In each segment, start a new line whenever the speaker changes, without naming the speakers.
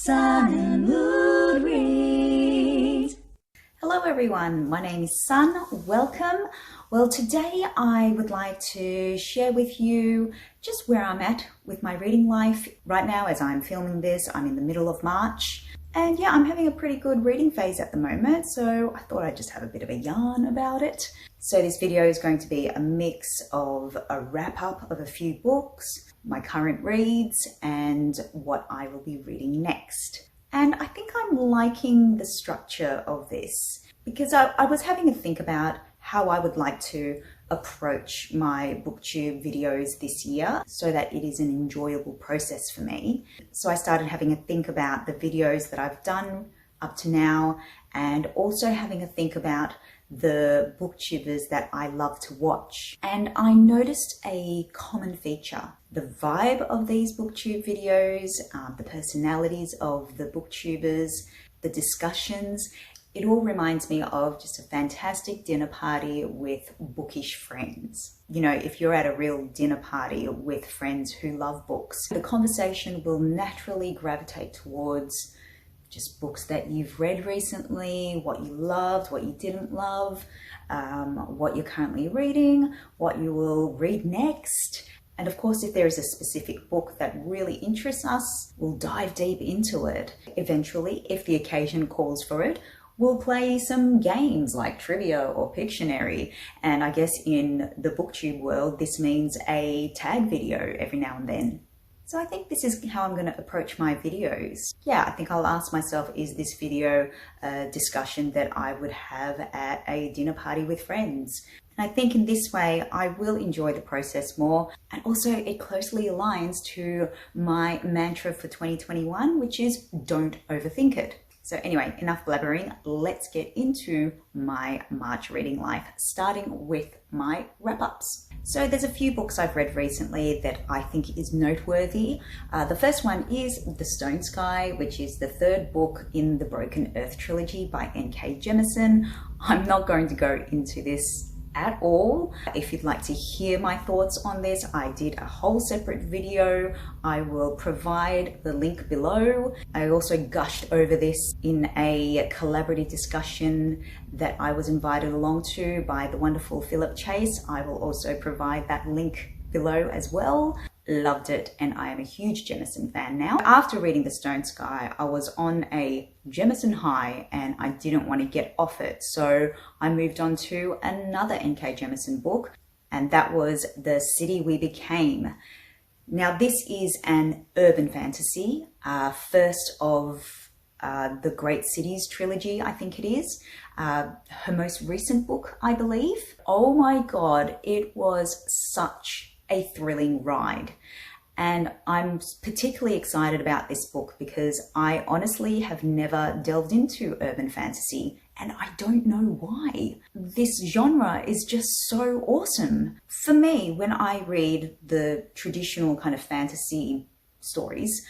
Sun and Mood Reads. Hello everyone, my name is Sun. Welcome. Well, today I would like to share with you just where I'm at with my reading life. Right now, as I'm filming this, I'm in the middle of March. And yeah, I'm having a pretty good reading phase at the moment, so I thought I'd just have a bit of a yarn about it. So this video is going to be a mix of a wrap up of a few books, my current reads, and what I will be reading next. And I think I'm liking the structure of this because I was having a think about how I would like to approach my booktube videos this year so that it is an enjoyable process for me. So I started having a think about the videos that I've done up to now, and also having a think about the booktubers that I love to watch. And I noticed a common feature. The vibe of these booktube videos, the personalities of the booktubers, the discussions, it all reminds me of just a fantastic dinner party with bookish friends. You know, if you're at a real dinner party with friends who love books, the conversation will naturally gravitate towards just books that you've read recently, what you loved, what you didn't love, what you're currently reading, what you will read next. And of course, if there is a specific book that really interests us, we'll dive deep into it. Eventually, if the occasion calls for it, we'll play some games like trivia or Pictionary. And I guess in the booktube world, this means a tag video every now and then. So I think this is how I'm going to approach my videos. Yeah, I think I'll ask myself, is this video a discussion that I would have at a dinner party with friends? And I think in this way, I will enjoy the process more. And also it closely aligns to my mantra for 2021, which is don't overthink it. So anyway, enough blabbering, let's get into my March reading life, starting with my wrap-ups. So there's a few books I've read recently that I think is noteworthy. The first one is The Stone Sky, which is the third book in the Broken Earth Trilogy by N.K. Jemisin. I'm not going to go into this at all. If you'd like to hear my thoughts on this, I did a whole separate video. I will provide the link below. I also gushed over this in a collaborative discussion that I was invited along to by the wonderful Philip Chase. I will also provide that link below as well. Loved it, and I am a huge Jemisin fan now. After reading The Stone Sky, I was on a Jemisin high and I didn't want to get off it. So I moved on to another N.K. Jemisin book, and that was The City We Became. Now this is an urban fantasy, first of the Great Cities trilogy, I think it is. Her most recent book, I believe. Oh my God, it was such a thrilling ride. And I'm particularly excited about this book because I honestly have never delved into urban fantasy, and I don't know why. This genre is just so awesome. For me, when I read the traditional kind of fantasy stories,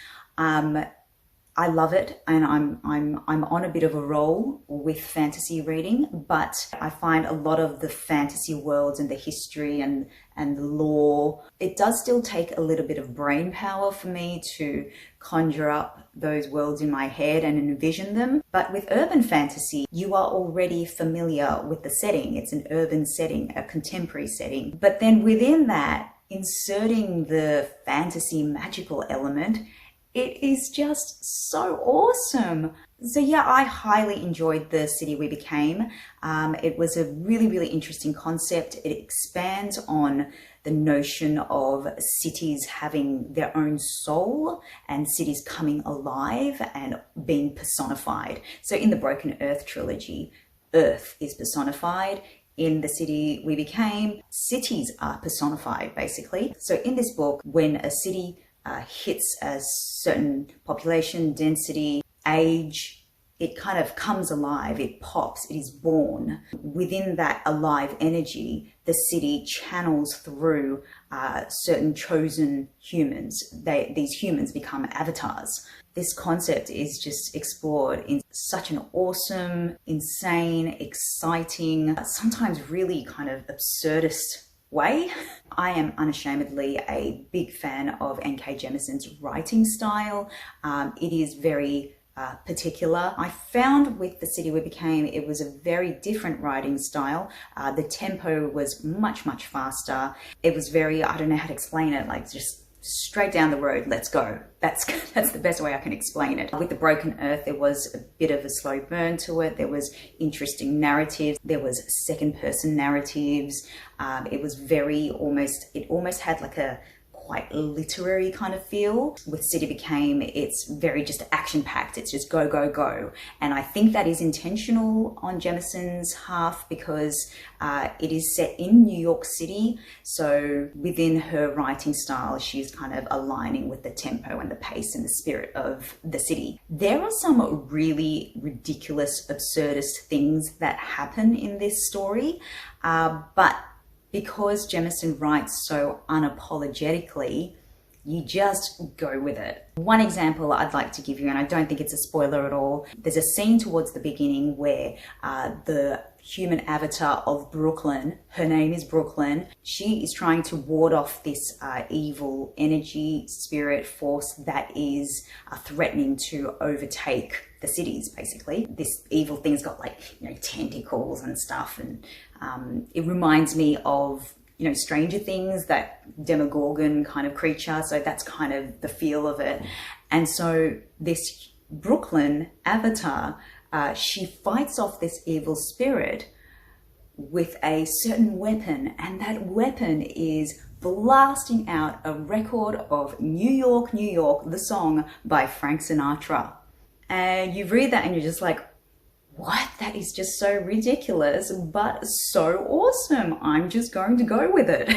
I love it, and I'm on a bit of a roll with fantasy reading, but I find a lot of the fantasy worlds and the history and the lore, it does still take a little bit of brain power for me to conjure up those worlds in my head and envision them. But with urban fantasy, you are already familiar with the setting. It's an urban setting, a contemporary setting. But then within that, inserting the fantasy magical element, it is just so awesome. So yeah, I highly enjoyed The City We Became. It was a really, really interesting concept. It expands on the notion of cities having their own soul and cities coming alive and being personified. So in the Broken Earth trilogy, Earth is personified. In The City We Became, cities are personified, basically. So in this book, when a city hits a certain population density, age, it kind of comes alive, it pops, it is born. Within that alive energy, the city channels through certain chosen humans. These humans become avatars. This concept is just explored in such an awesome, insane, exciting, sometimes really kind of absurdist way. I am unashamedly a big fan of N.K. Jemisin's writing style. It is very particular. I found with The City We Became, it was a very different writing style. The tempo was much, much faster. It was very, I don't know how to explain it, like just straight down the road, let's go. That's the best way I can explain it. With The Broken Earth, there was a bit of a slow burn to it. There was interesting narratives. There was second person narratives. It was very it almost had like a quite literary kind of feel. With City Became, it's very just action packed. It's just go, go, go. And I think that is intentional on Jemisin's half because it is set in New York City. So within her writing style, she's kind of aligning with the tempo and the pace and the spirit of the city. There are some really ridiculous, absurdist things that happen in this story, but because Jemisin writes so unapologetically, you just go with it. One example I'd like to give you, and I don't think it's a spoiler at all, there's a scene towards the beginning where the human avatar of Brooklyn, her name is Brooklyn, she is trying to ward off this evil energy, spirit, force that is threatening to overtake the cities, basically. This evil thing's got like, you know, tentacles and stuff, and it reminds me of, you know, Stranger Things, that Demogorgon kind of creature. So that's kind of the feel of it. And so this Brooklyn avatar, she fights off this evil spirit with a certain weapon, and that weapon is blasting out a record of New York, New York, the song by Frank Sinatra. And you read that and you're just like, what? That is just so ridiculous, but so awesome. I'm just going to go with it.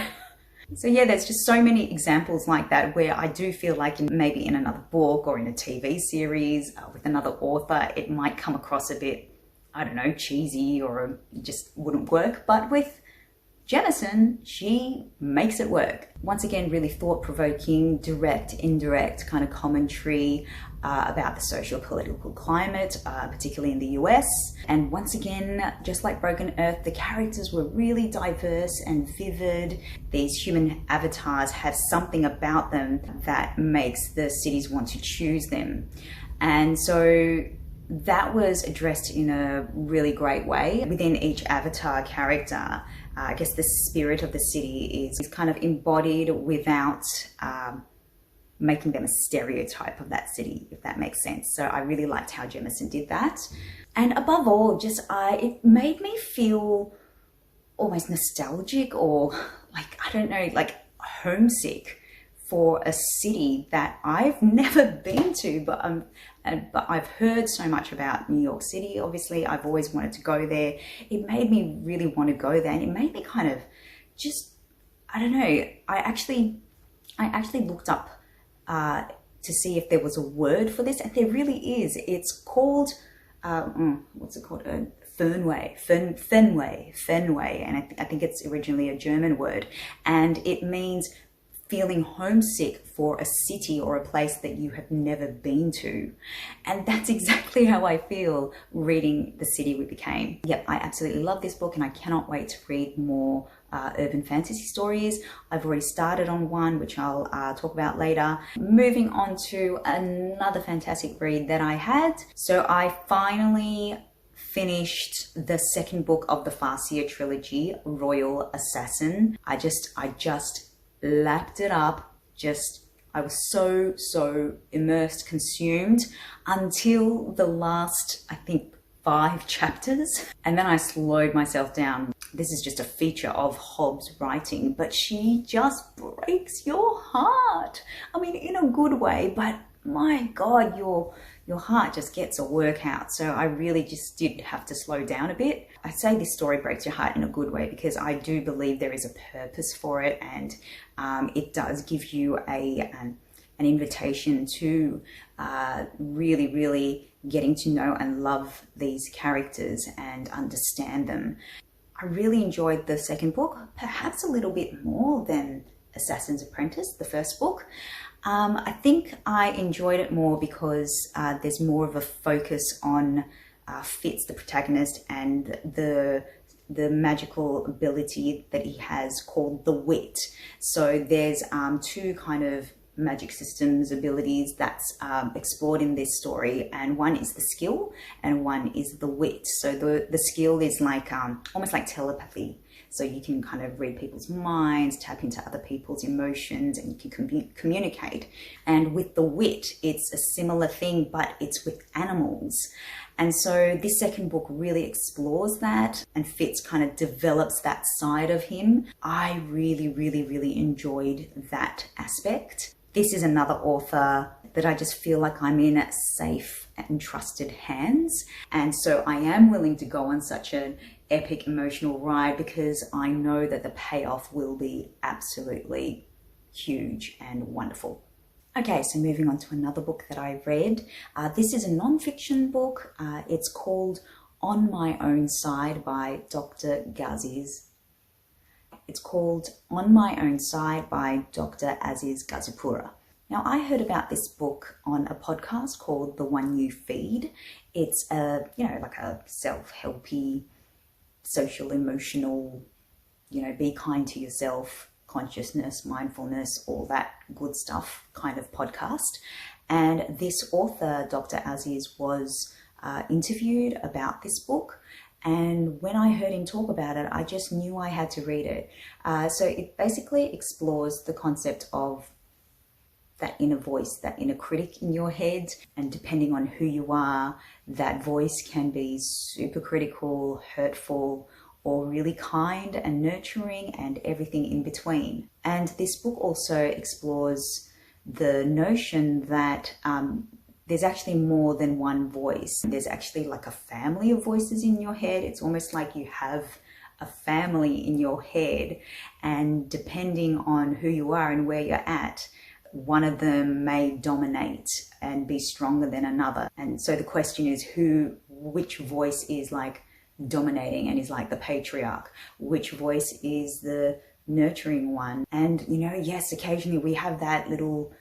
So yeah, there's just so many examples like that where I do feel like maybe in another book or in a TV series with another author, it might come across a bit, I don't know, cheesy or just wouldn't work. But with Jemisin, she makes it work. Once again, really thought-provoking, direct, indirect kind of commentary about the socio-political climate, particularly in the US. And once again, just like Broken Earth, the characters were really diverse and vivid. These human avatars have something about them that makes the cities want to choose them. And so that was addressed in a really great way. Within each avatar character, I guess the spirit of the city is kind of embodied without making them a stereotype of that city, if that makes sense. So I really liked how Jemisin did that. And above all, just it made me feel almost nostalgic, or like, I don't know, like homesick for a city that I've never been to, but I've heard so much about New York City. Obviously, I've always wanted to go there. It made me really want to go there, and it made me kind of just, I don't know, I actually looked up to see if there was a word for this, and there really is. It's called, what's it called? Fernweh, and I think it's originally a German word, and it means feeling homesick for a city or a place that you have never been to. And that's exactly how I feel reading The City We Became. Yep, I absolutely love this book, and I cannot wait to read more urban fantasy stories. I've already started on one, which I'll talk about later. Moving on to another fantastic read that I had. So I finally finished the second book of the Farseer trilogy, Royal Assassin. I just lapped it up. I was so immersed, consumed until the last, I think, 5 chapters. And then I slowed myself down. This is just a feature of Hobb's writing, but she just breaks your heart. I mean, in a good way, but my God, your heart just gets a workout. So I really just did have to slow down a bit. I say this story breaks your heart in a good way because I do believe there is a purpose for it, and it does give you an invitation to really getting to know and love these characters and understand them. I really enjoyed the second book, perhaps a little bit more than Assassin's Apprentice, the first book. I think I enjoyed it more because there's more of a focus on Fitz, the protagonist, and the the magical ability that he has called the wit. So there's two kind of magic systems abilities that's explored in this story, and one is the skill and one is the wit. So the skill is like almost like telepathy. So you can kind of read people's minds, tap into other people's emotions, and you can communicate. And with the wit, it's a similar thing, but it's with animals. And so this second book really explores that, and Fitz kind of develops that side of him. I really, really, really enjoyed that aspect. This is another author that I just feel like I'm in safe and trusted hands. And so I am willing to go on such an epic emotional ride because I know that the payoff will be absolutely huge and wonderful. Okay, so moving on to another book that I read. This is a non-fiction book. It's called On My Own Side by Dr. Aziz. It's called On My Own Side by Dr. Aziz Gazipura. Now, I heard about this book on a podcast called The One You Feed. It's a, like a self-helpy, social, emotional, be kind to yourself, consciousness, mindfulness, all that good stuff kind of podcast. And this author, Dr. Aziz, was interviewed about this book. And when I heard him talk about it, I just knew I had to read it. So it basically explores the concept of that inner voice, that inner critic in your head. And depending on who you are, that voice can be super critical, hurtful, or really kind and nurturing, and everything in between. And this book also explores the notion that there's actually more than one voice. There's actually like a family of voices in your head. It's almost like you have a family in your head, and depending on who you are and where you're at, one of them may dominate and be stronger than another. And so the question is which voice is like dominating and is like the patriarch? Which voice is the nurturing one? And, yes, occasionally we have that little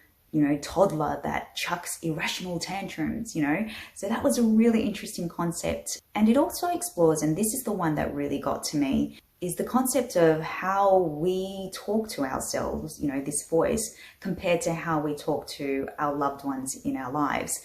toddler that chucks irrational tantrums, So that was a really interesting concept. And it also explores, and this is the one that really got to me, is the concept of how we talk to ourselves, this voice, compared to how we talk to our loved ones in our lives.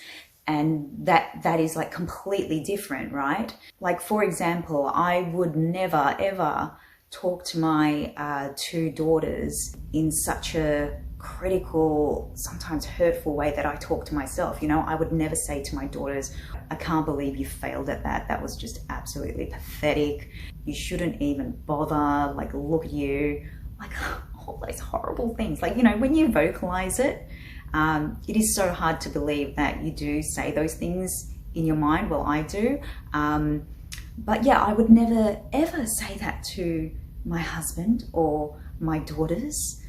And that is like completely different, right? Like, for example, I would never, ever talk to my two daughters in such a critical, sometimes hurtful way that I talk to myself. I would never say to my daughters, I can't believe you failed at that. That was just absolutely pathetic. You shouldn't even bother. Like, look at you. Like, all those horrible things. Like, when you vocalize it, it is so hard to believe that you do say those things in your mind. Well, I do. But yeah, I would never, ever say that to my husband or my daughters.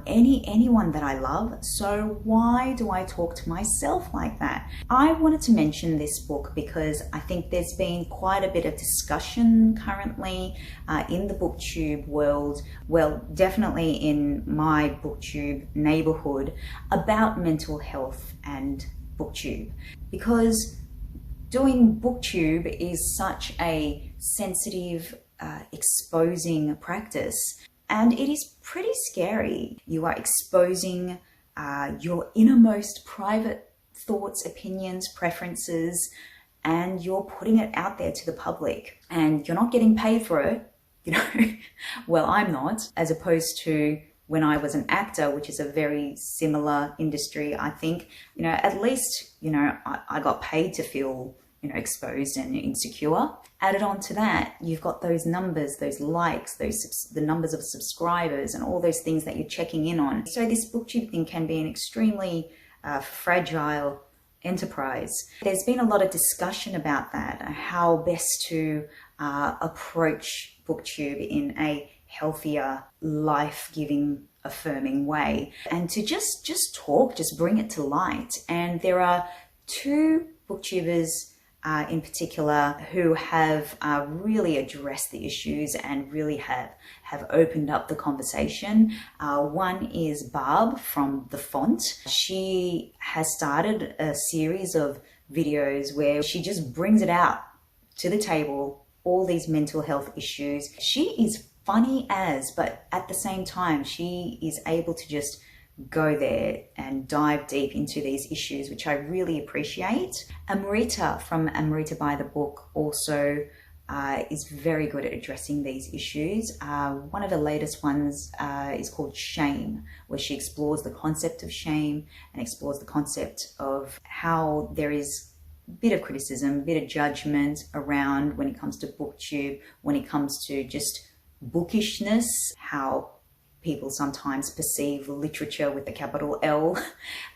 Anyone that I love. So why do I talk to myself like that? I wanted to mention this book because I think there's been quite a bit of discussion currently in the booktube world, well, definitely in my booktube neighborhood, about mental health and booktube, because doing booktube is such a sensitive, exposing practice. And it is pretty scary. You are exposing your innermost private thoughts, opinions, preferences, and you're putting it out there to the public. And you're not getting paid for it, Well, I'm not, as opposed to when I was an actor, which is a very similar industry. I think, at least, I got paid to feel exposed and insecure. Added on to that, you've got those numbers, those likes, the numbers of subscribers, and all those things that you're checking in on. So this booktube thing can be an extremely fragile enterprise. There's been a lot of discussion about that, how best to approach booktube in a healthier, life-giving, affirming way, and to just talk, just bring it to light. And there are two booktubers in particular who have really addressed the issues and really have opened up the conversation. One is Barb from The Font. She has started a series of videos where she just brings it out to the table all these mental health issues. She is funny as, but at the same time, she is able to just go there and dive deep into these issues, which I really appreciate. Amrita from Amrita by the Book also is very good at addressing these issues. One of the latest ones is called Shame, where she explores the concept of shame and explores the concept of how there is a bit of criticism, a bit of judgment around when it comes to booktube, when it comes to just bookishness, how people sometimes perceive literature with a capital L,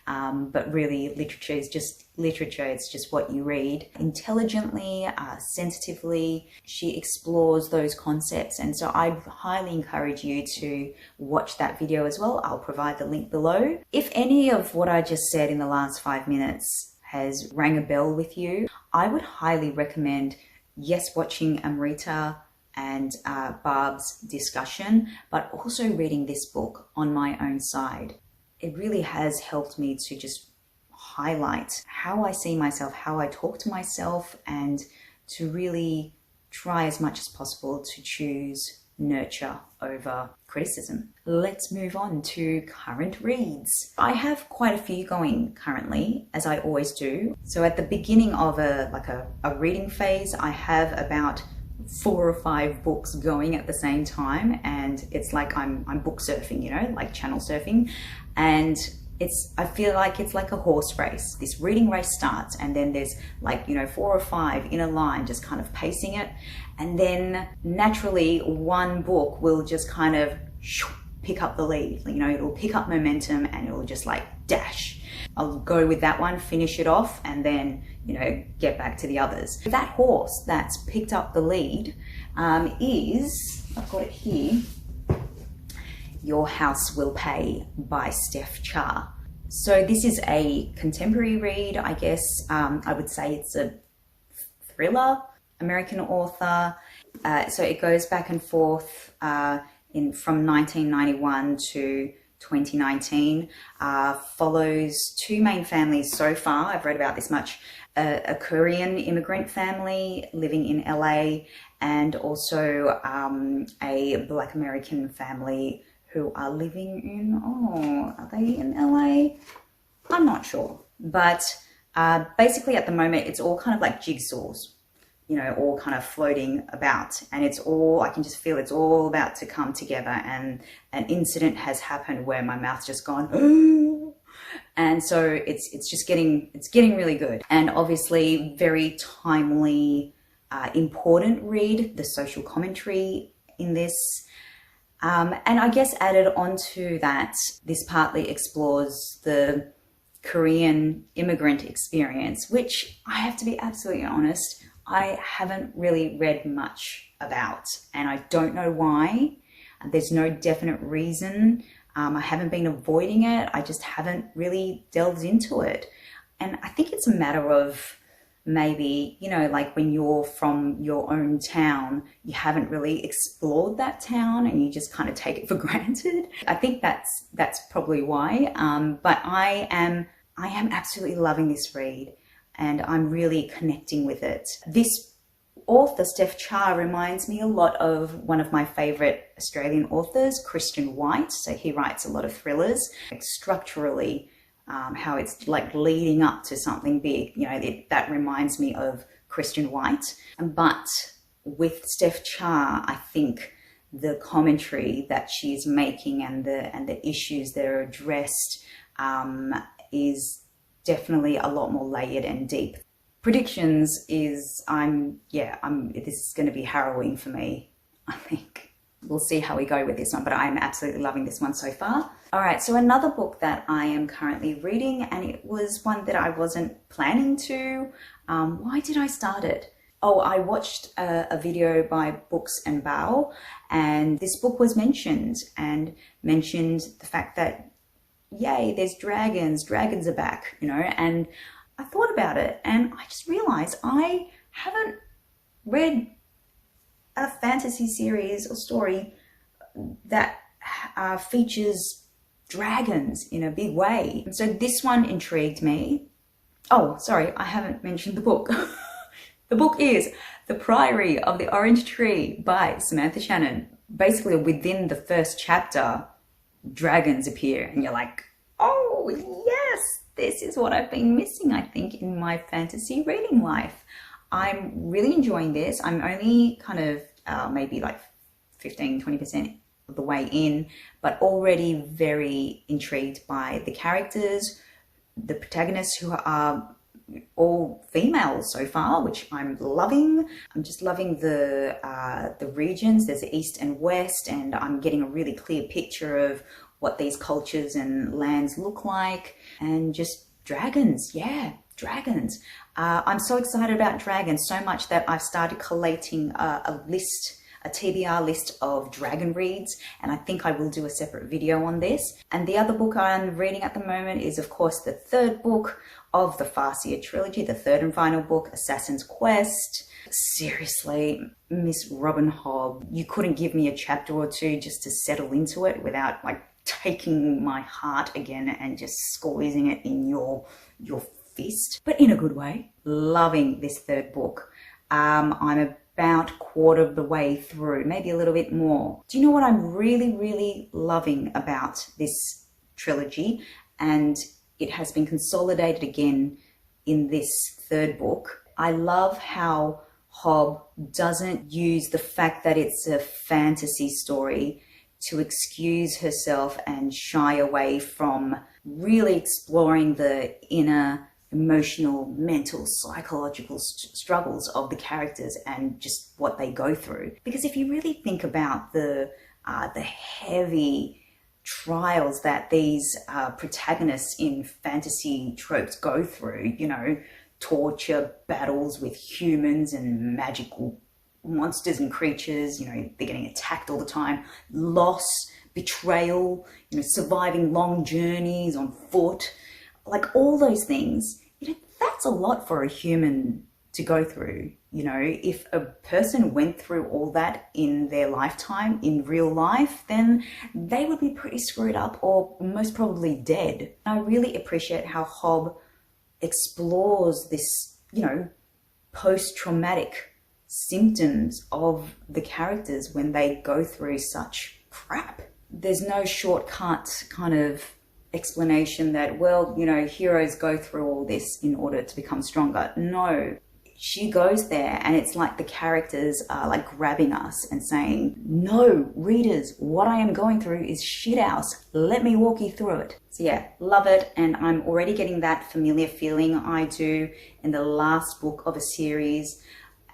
but really literature is just literature. It's just what you read. Intelligently, sensitively, she explores those concepts. And so I highly encourage you to watch that video as well. I'll provide the link below. If any of what I just said in the last 5 minutes has rang a bell with you, I would highly recommend, yes, watching Amrita and Barb's discussion, but also reading this book on my own side. It really has helped me to just highlight how I see myself, how I talk to myself, and to really try as much as possible to choose nurture over criticism. Let's move on to current reads. I have quite a few going currently, as I always do. So at the beginning of a reading phase, I have about 4 or 5 books going at the same time, and it's like I'm book surfing, you know, like channel surfing. And I feel like it's like a horse race. This reading race starts, and then there's like, you know, 4 or 5 in a line just kind of pacing it, and then naturally one book will just kind of pick up the lead. You know, it'll pick up momentum and it'll just like dash. I'll go with that one, finish it off, and then, you know, get back to the others. That horse that's picked up the lead is, I've got it here, Your House Will Pay by Steph. So this is a contemporary read, I guess. I would say it's a thriller, American author. So it goes back and forth from 1991 to 2019, follows 2 main families so far. I've read about this much. A Korean immigrant family living in LA, and also a Black American family who are living in, are they in LA? I'm not sure. But basically at the moment, it's all kind of like jigsaws, you know, all kind of floating about, and it's all, I can just feel it's all about to come together, and an incident has happened where my mouth's just gone, oh! And so it's getting really good, and obviously very timely, important read. The social commentary in this, and I guess added onto that, this partly explores the Korean immigrant experience, which I have to be absolutely honest, I haven't really read much about, and I don't know why. There's no definite reason. I haven't been avoiding it. I just haven't really delved into it. And I think it's a matter of maybe, you know, like when you're from your own town, you haven't really explored that town and you just kind of take it for granted. I think that's probably why. But I am absolutely loving this read, and I'm really connecting with it. This author, Steph, reminds me a lot of one of my favorite Australian authors, Christian White. So he writes a lot of thrillers, like structurally, how it's like leading up to something big. You know, that reminds me of Christian White. But with Steph, I think the commentary that she's making and the issues that are addressed is definitely a lot more layered and deep. Predictions is, this is going to be harrowing for me, I think. We'll see how we go with this one, but I'm absolutely loving this one so far. All right, so another book that I am currently reading, and it was one that I wasn't planning to. Why did I start it? Oh, I watched a video by Books and Bow, and this book was mentioned the fact that, yay, there's dragons are back, you know, and I thought about it and I just realized I haven't read a fantasy series or story that features dragons in a big way. So this one intrigued me. Oh, sorry, I haven't mentioned the book. The book is The Priory of the Orange Tree by Samantha Shannon. Basically, within the first chapter, dragons appear and you're like, oh yes, this is what I've been missing, I think, in my fantasy reading life. I'm really enjoying this. I'm only kind of maybe like 15-20% of the way in, but already very intrigued by the characters, the protagonists, who are all females so far, which I'm loving. I'm just loving the regions. There's the east and west, and I'm getting a really clear picture of what these cultures and lands look like, and just dragons. Yeah, dragons. I'm so excited about dragons, so much that I've started collating a TBR list of dragon reads, and I think I will do a separate video on this. And the other book I'm reading at the moment is, of course, the third book of the Farseer trilogy, the third and final book, Assassin's Quest. Seriously, Miss Robin Hobb, you couldn't give me a chapter or two just to settle into it without like taking my heart again and just squeezing it in your fist, but in a good way. Loving this third book. I'm about quarter of the way through, maybe a little bit more. Do you know what I'm really loving about this trilogy? And it has been consolidated again in this third book. I love how Hobb doesn't use the fact that it's a fantasy story to excuse herself and shy away from really exploring the inner emotional, mental, psychological struggles of the characters and just what they go through. Because if you really think about the heavy trials that these protagonists in fantasy tropes go through, you know, torture, battles with humans and magical monsters and creatures, you know, they're getting attacked all the time, loss, betrayal, you know, surviving long journeys on foot, like all those things, you know, that's a lot for a human to go through. You know, if a person went through all that in their lifetime, in real life, then they would be pretty screwed up or most probably dead. I really appreciate how Hobb explores this, you know, post-traumatic symptoms of the characters when they go through such crap. There's no shortcut kind of explanation that, well, you know, heroes go through all this in order to become stronger. No, she goes there and it's like the characters are like grabbing us and saying, no, readers, what I am going through is shit house. Let me walk you through it. So yeah, love it. And I'm already getting that familiar feeling I do in the last book of a series.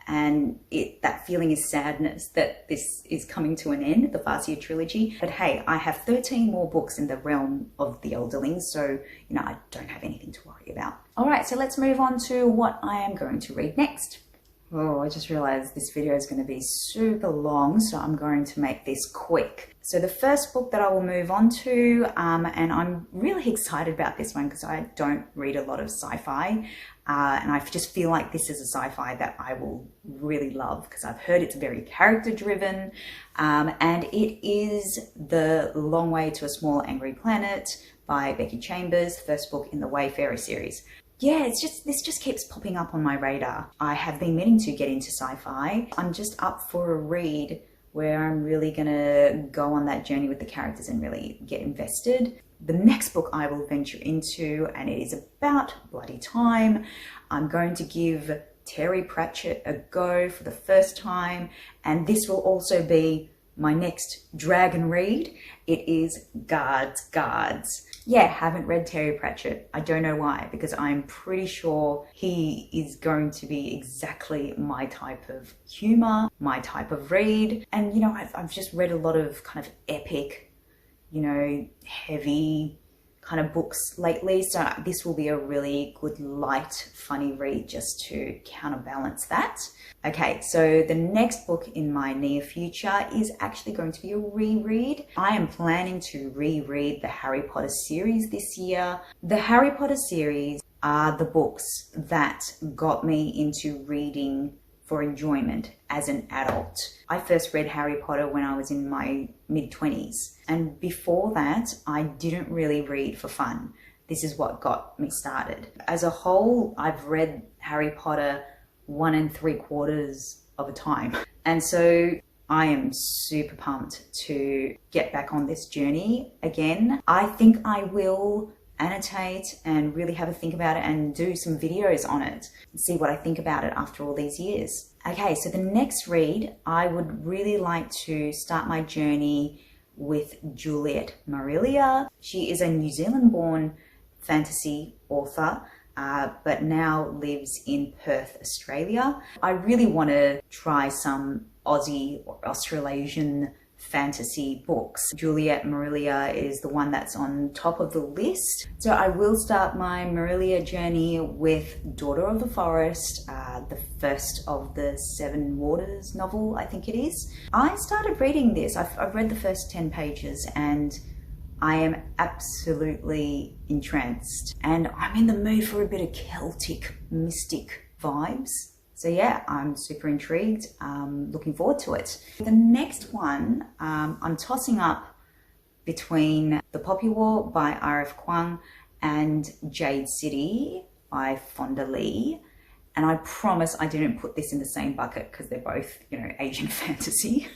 And that feeling is sadness that this is coming to an end, the Farseer trilogy. But hey, I have 13 more books in the realm of the Elderlings, so, you know, I don't have anything to worry about. All right, so let's move on to what I am going to read next. Oh, I just realized this video is going to be super long, so I'm going to make this quick. So the first book that I will move on to, and I'm really excited about this one because I don't read a lot of sci-fi, and I just feel like this is a sci-fi that I will really love because I've heard it's very character-driven, and it is The Long Way to a Small Angry Planet by Becky Chambers, first book in the Wayfarer series. Yeah, this just keeps popping up on my radar. I have been meaning to get into sci-fi. I'm just up for a read where I'm really gonna go on that journey with the characters and really get invested. The next book I will venture into, and it is about bloody time. I'm going to give Terry Pratchett a go for the first time, and this will also be my next dragon read. It is Guards. Yeah, haven't read Terry Pratchett. I don't know why, because I'm pretty sure he is going to be exactly my type of humor, my type of read. And, you know, I've just read a lot of kind of epic, you know, heavy kind of books lately. So this will be a really good, light, funny read just to counterbalance that. Okay, so the next book in my near future is actually going to be a reread. I am planning to reread the Harry Potter series this year. The Harry Potter series are the books that got me into reading for enjoyment as an adult. I first read Harry Potter when I was in my mid-20s. And before that, I didn't really read for fun. This is what got me started. As a whole, I've read Harry Potter 1 3/4 of a time. And so I am super pumped to get back on this journey again. I think I will annotate and really have a think about it and do some videos on it and see what I think about it after all these years. Okay, so the next read, I would really like to start my journey with Juliet Marillier. She is a New Zealand-born fantasy author, but now lives in Perth, Australia. I really want to try some Aussie or Australasian fantasy books. Juliet Marillier is the one that's on top of the list. So I will start my Marillier journey with Daughter of the Forest, the first of the Seven Waters novel, I think it is. I started reading this. I've read the first 10 pages and I am absolutely entranced. And I'm in the mood for a bit of Celtic mystic vibes. So yeah, I'm super intrigued, looking forward to it. The next one, I'm tossing up between The Poppy War by R.F. Kuang and Jade City by Fonda Lee. And I promise I didn't put this in the same bucket because they're both, you know, Asian fantasy.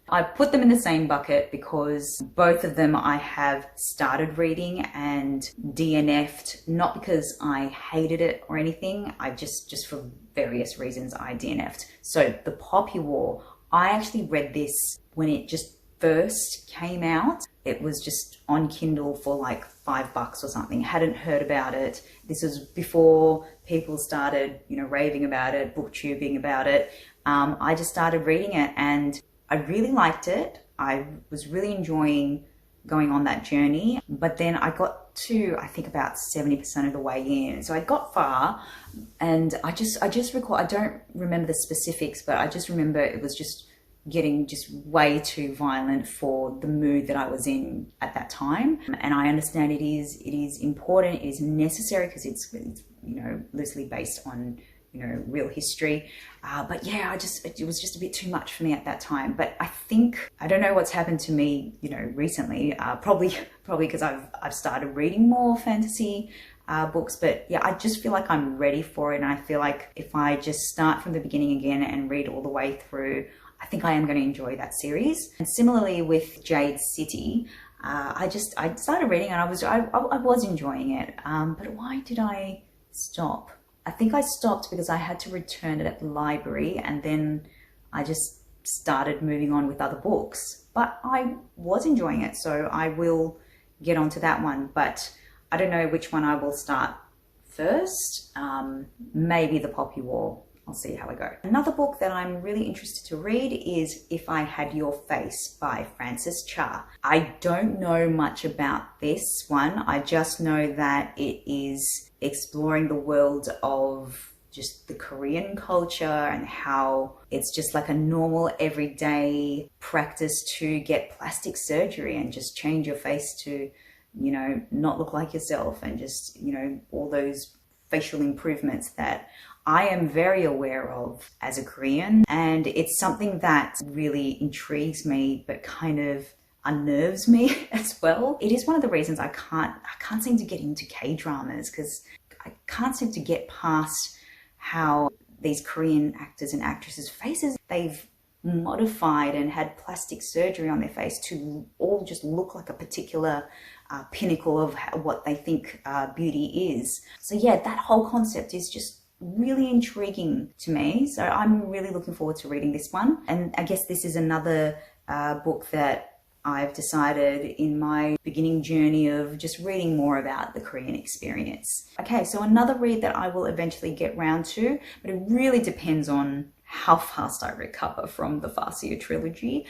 I put them in the same bucket because both of them I have started reading and DNF'd, not because I hated it or anything, I just for various reasons I DNF'd. So The Poppy War, I actually read this when it just first came out. It was just on Kindle for like $5 or something. Hadn't heard about it. This was before people started, you know, raving about it, booktubing about it. I just started reading it and I really liked it. I was really enjoying going on that journey, but then I got to, I think, about 70% of the way in. So I got far and I just recall, I don't remember the specifics, but I just remember it was just getting just way too violent for the mood that I was in at that time. And I understand it is important, it is necessary because it's, you know, loosely based on, you know, real history. But yeah, it was just a bit too much for me at that time. But I think, I don't know what's happened to me, you know, recently, probably because I've started reading more fantasy books, but yeah, I just feel like I'm ready for it. And I feel like if I just start from the beginning again and read all the way through, I think I am going to enjoy that series. And similarly with Jade City, I started reading and I was enjoying it. But why did I stop? I think I stopped because I had to return it at the library and then I just started moving on with other books. But I was enjoying it, so I will get onto that one. But I don't know which one I will start first. Maybe The Poppy War. I'll see how I go. Another book that I'm really interested to read is If I Had Your Face by Frances Cha. I don't know much about this one. I just know that it is exploring the world of just the Korean culture and how it's just like a normal everyday practice to get plastic surgery and just change your face to, you know, not look like yourself and just, you know, all those facial improvements that I am very aware of as a Korean, and it's something that really intrigues me but kind of unnerves me as well. It is one of the reasons I can't seem to get into K-dramas because I can't seem to get past how these Korean actors and actresses' faces, they've modified and had plastic surgery on their face to all just look like a particular pinnacle of what they think beauty is. So yeah, that whole concept is just really intriguing to me. So I'm really looking forward to reading this one. And I guess this is another book that I've decided in my beginning journey of just reading more about the Korean experience. Okay, so another read that I will eventually get round to, but it really depends on how fast I recover from the Farseer trilogy.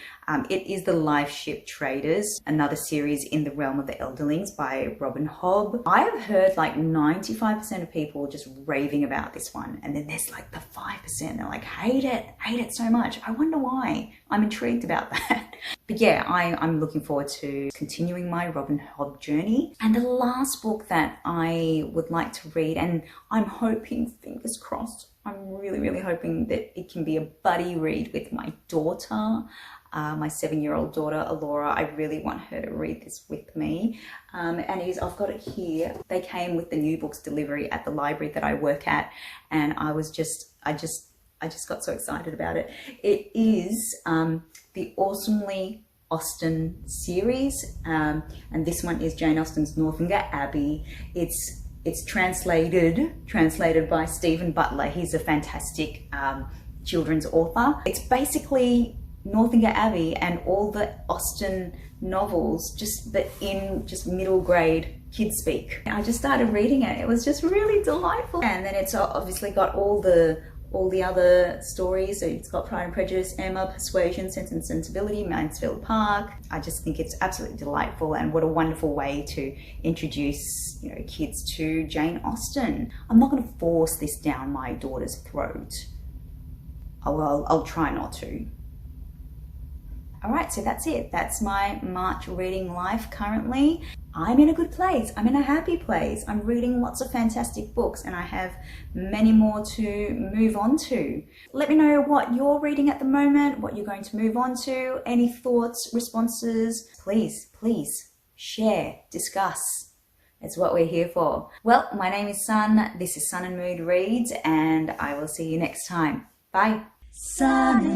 It is The Life Ship Traders, another series in the realm of the Elderlings by Robin Hobb. I have heard like 95% of people just raving about this one. And then there's like the 5%, they're like, hate it so much. I wonder why. I'm intrigued about that. But yeah, I'm looking forward to continuing my Robin Hobb journey. And the last book that I would like to read, and I'm hoping, fingers crossed, I'm really hoping that it can be a buddy read with my daughter. my 7-year-old daughter, Alora. I really want her to read this with me. And I've got it here. They came with the new books delivery at the library that I work at, and I just got so excited about it. It is the Awesomely Austen series, and this one is Jane Austen's Northanger Abbey. It's translated by Stephen Butler. He's a fantastic children's author. It's basically Northanger Abbey and all the Austen novels, just middle grade kids speak. I just started reading it. It was just really delightful. And then it's obviously got all the other stories. So it's got Pride and Prejudice, Emma, Persuasion, Sense and Sensibility, Mansfield Park. I just think it's absolutely delightful, and what a wonderful way to introduce, you know, kids to Jane Austen. I'm not going to force this down my daughter's throat. I'll try not to. All right, so that's it. That's my March reading life currently. I'm in a good place. I'm in a happy place. I'm reading lots of fantastic books, and I have many more to move on to. Let me know what you're reading at the moment, what you're going to move on to, any thoughts, responses. Please share, discuss. It's what we're here for. Well, my name is Sun. This is Sun and Mood Reads, and I will see you next time. Bye. Sun